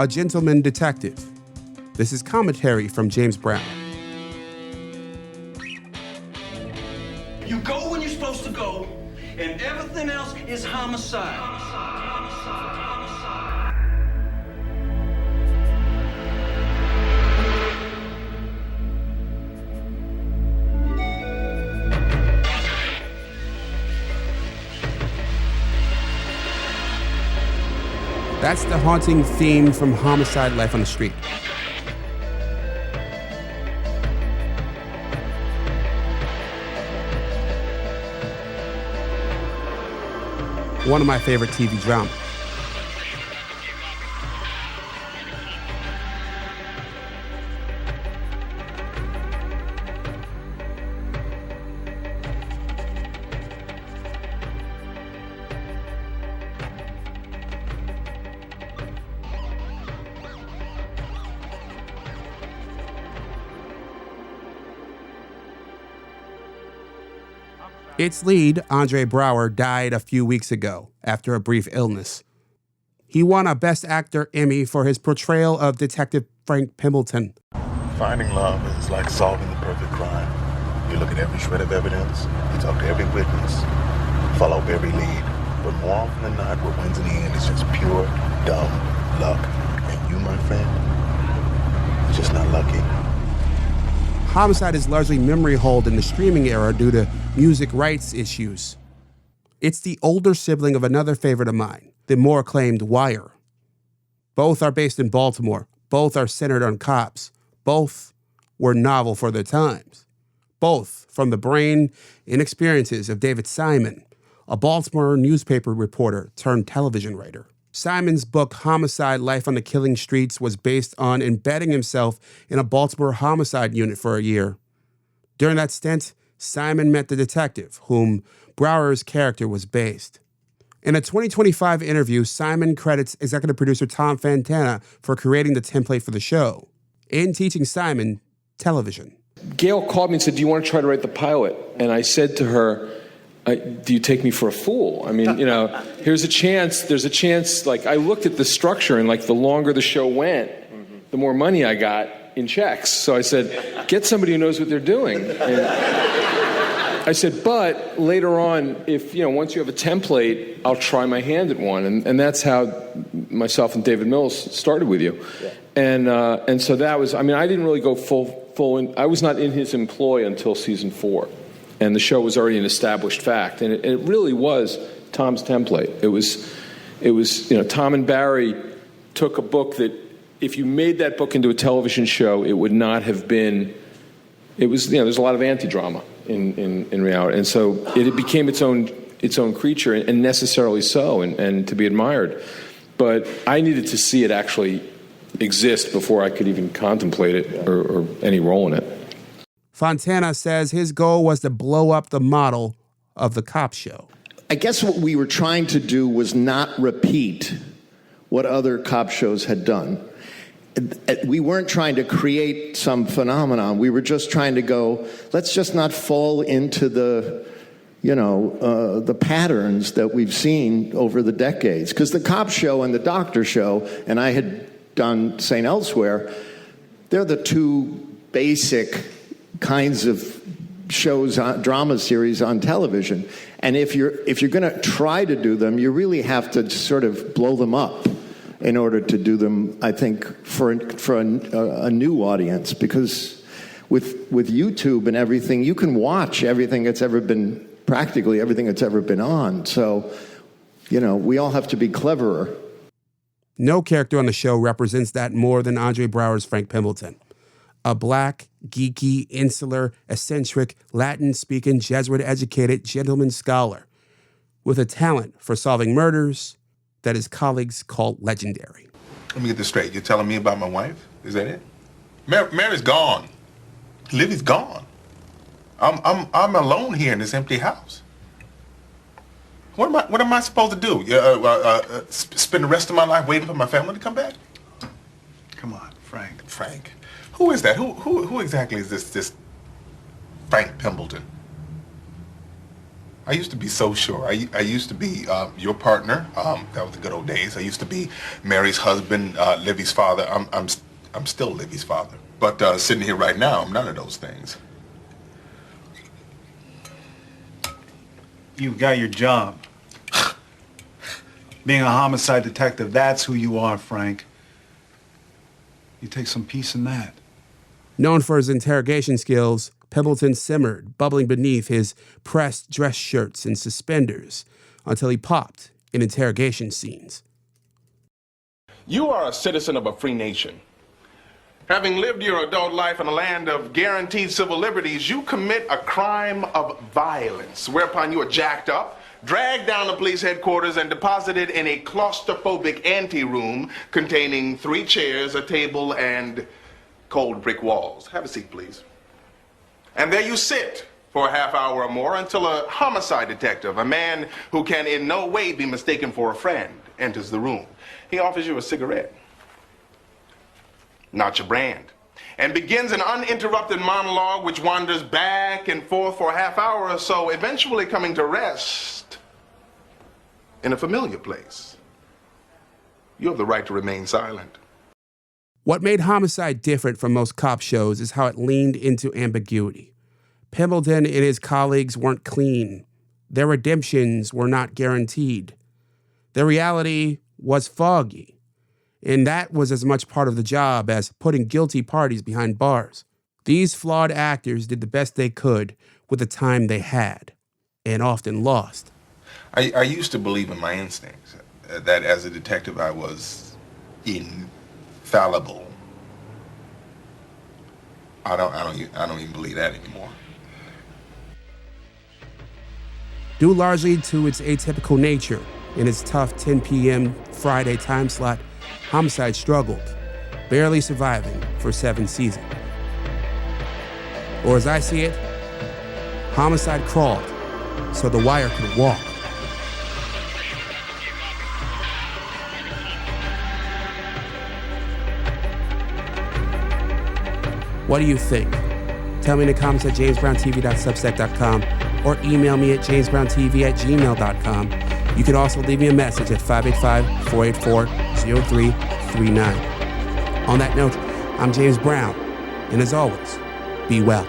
a gentleman detective. This is commentary from James Brown. You go when you're supposed to go, and everything else is homicide. That's the haunting theme from Homicide: Life on the Street. One of my favorite TV dramas. Its lead, Andre Braugher, died a few weeks ago after a brief illness. He won a Best Actor Emmy for his portrayal of Detective Frank Pembleton. Finding love is like solving the perfect crime. You look at every shred of evidence, you talk to every witness, follow up every lead. But more often than not, what wins in the end is just pure, dumb luck. And you, my friend, you're just not lucky. Homicide is largely memory holed in the streaming era due to music rights issues. It's the older sibling of another favorite of mine, the more acclaimed Wire. Both are based in Baltimore. Both are centered on cops. Both were novel for their times. Both from the brain and experiences of David Simon, a Baltimore newspaper reporter turned television writer. Simon's book, Homicide: Life on the Killing Streets, was based on embedding himself in a Baltimore homicide unit for a year. During that stint, Simon met the detective, whom Braugher's character was based. In a 2025 interview, Simon credits executive producer Tom Fontana for creating the template for the show and teaching Simon television. Gail called me and said, "Do you want to try to write the pilot?" And I said to her, "Do you take me for a fool? I mean, there's a chance, like, I looked at the structure, and, like, the longer the show went, the more money I got in checks. So I said, get somebody who knows what they're doing." And I said, but later on, if, once you have a template, I'll try my hand at one. And that's how myself and David Mills started with you. Yeah. And so that was, I didn't really go full in. I was not in his employ until season 4. And the show was already an established fact. And it really was Tom's template. It was Tom and Barry took a book that, if you made that book into a television show, it would not have been, there's a lot of anti-drama in reality. And so it became its own creature, and necessarily so, and to be admired. But I needed to see it actually exist before I could even contemplate it or any role in it. Fontana says his goal was to blow up the model of the cop show. I guess what we were trying to do was not repeat what other cop shows had done. We weren't trying to create some phenomenon. We were just trying to go, let's just not fall into the patterns that we've seen over the decades. Because the cop show and the doctor show, and I had done St. Elsewhere, they're the two basic kinds of shows, drama series on television. And if you're going to try to do them, you really have to sort of blow them up in order to do them, I think, for a new audience. Because with YouTube and everything, you can watch everything that's ever been, practically everything that's ever been on. So, we all have to be cleverer. No character on the show represents that more than Andre Braugher's Frank Pembleton. A black, geeky, insular, eccentric, Latin-speaking, Jesuit-educated gentleman scholar with a talent for solving murders that his colleagues call legendary. Let me get this straight. You're telling me about my wife? Is that it? Mary's gone. Livy's gone. I'm alone here in this empty house. What am I supposed to do? Spend the rest of my life waiting for my family to come back? Come on, Frank. Frank. Who is that? Who exactly is this Frank Pembleton? I used to be so sure. I used to be your partner. That was the good old days. I used to be Mary's husband, Livy's father. I'm still Livy's father. But sitting here right now, I'm none of those things. You've got your job. Being a homicide detective, that's who you are, Frank. You take some peace in that. Known for his interrogation skills, Pembleton simmered, bubbling beneath his pressed dress shirts and suspenders until he popped in interrogation scenes. You are a citizen of a free nation. Having lived your adult life in a land of guaranteed civil liberties, you commit a crime of violence, whereupon you are jacked up, dragged down to police headquarters, and deposited in a claustrophobic anteroom containing 3 chairs, a table, and cold brick walls. Have a seat, please. And there you sit for a half hour or more until a homicide detective, a man who can in no way be mistaken for a friend, enters the room. He offers you a cigarette. Not your brand. And begins an uninterrupted monologue which wanders back and forth for a half hour or so, eventually coming to rest in a familiar place. You have the right to remain silent. What made Homicide different from most cop shows is how it leaned into ambiguity. Pembleton and his colleagues weren't clean. Their redemptions were not guaranteed. Their reality was foggy. And that was as much part of the job as putting guilty parties behind bars. These flawed actors did the best they could with the time they had, and often lost. I used to believe in my instincts, that as a detective I was infallible. I don't even believe that anymore. Due largely to its atypical nature and its tough 10 p.m. Friday time slot, Homicide struggled, barely surviving for 7 seasons. Or as I see it, Homicide crawled so The Wire could walk. What do you think? Tell me in the comments at jamesbrowntv.substack.com or email me at jamesbrowntv@gmail.com. You can also leave me a message at 585-484-0339. On that note, I'm James Brown, and as always, be well.